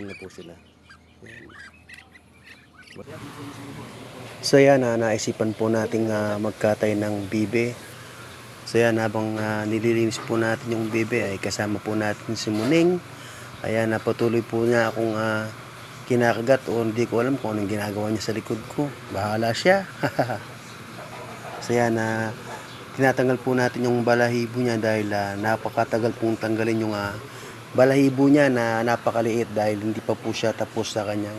na po sila. So yan, naisipan po nating magkatay ng bibe. So yan, habang nililinis po natin yung bibe ay kasama po natin si Muning. Ayan, napatuloy po niya akong kinakagat o hindi ko alam kung anong ginagawa niya sa likod ko. Bahala siya. So yan, tinatanggal po natin yung balahibo niya dahil napakatagal pong tanggalin yung balahibo niya na napakaliit dahil hindi pa po siya tapos sa kanyang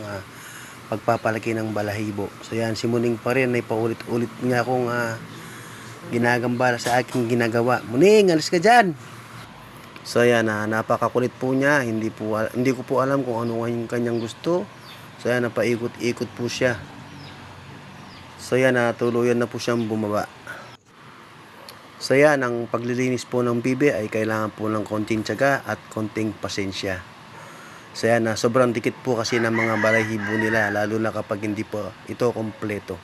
pagpapalaki ng balahibo. So yan, si Muning pa rin ay paulit-ulit niya akong ginagambala sa aking ginagawa. Muning, alis ka dyan! So yan, napakakulit po niya. Hindi ko po alam kung ano yung kanyang gusto. So yan, napaikot-ikot po siya. So yan, tuluyan na po siyang bumaba. So yan, ang paglilinis po ng bibe ay kailangan po ng konting tiyaga at konting pasensya. So yan, sobrang dikit po kasi ng mga balahibo nila, lalo na kapag hindi po ito kompleto.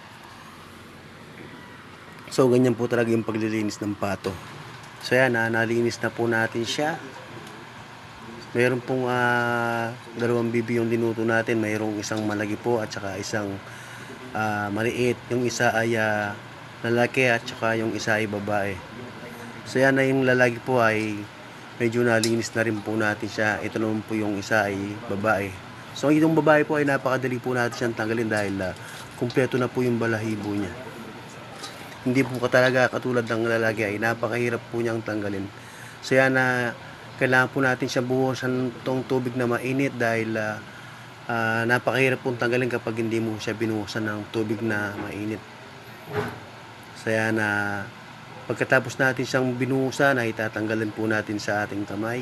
So ganyan po talaga yung paglilinis ng pato. So yan, nalinis na po natin siya. Mayroon pong dalawang bibi yung linuto natin. Mayroong isang malaki po at saka isang maliit. Yung isa ay lalaki at saka yung isa ay babae. So yan, na yung lalaki po ay medyo nalinis na rin po natin siya. Ito naman po yung isa ay babae. So itong babae po ay napakadali po natin siyang tanggalin dahil kumpleto na po yung balahibo niya. Hindi po talaga katulad ng lalaki ay napakahirap po niyang tanggalin. So yan, kailangan po natin siya buhusan tong tubig na mainit dahil napakahirap pong tanggalin kapag hindi mo siya binuhusan ng tubig na mainit. So yan, pagkatapos natin siyang binuhusan ay tatanggalin po natin sa ating kamay.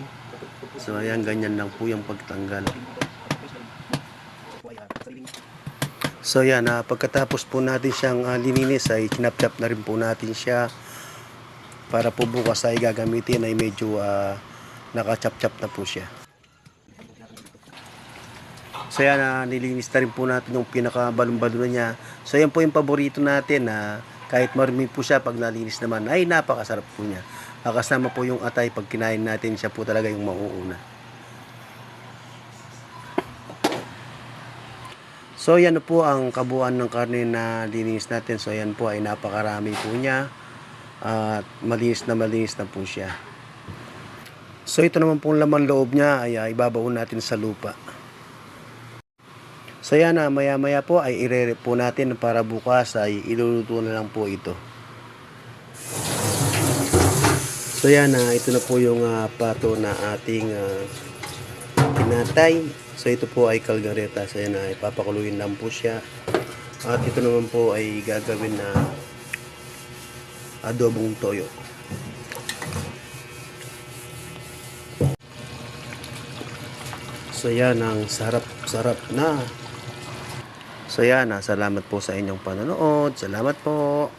So ayan, ganyan lang po yung pagtanggal. So yan, pagkatapos po natin siyang lininis ay kinap-chop na rin po natin siya para po bukas ay gagamitin ay medyo naka-chop-chop na po siya. So yan, nilinis na rin po natin yung pinaka-balon-balon niya. So yan po yung paborito natin na kahit marumi po siya, pag nalinis naman ay napakasarap po niya. Kasama po yung atay, pag kinain natin siya po talaga yung mauuna. So yan po ang kabuuan ng karne na linis natin. So yan po ay napakarami po niya at malinis na po siya. So ito naman pong laman loob niya ay ibabaon natin sa lupa. So yan, maya-maya po ay ire-rep po natin para bukas ay iluluto na lang po ito. So yan, ito na po yung pato na ating kinatay. So ito po ay kalgareta. So yan, ipapakuluin lang po siya. At ito naman po ay gagawin na adobong toyo. So yan, ang sarap na. So yan, salamat po sa inyong panonood. Salamat po.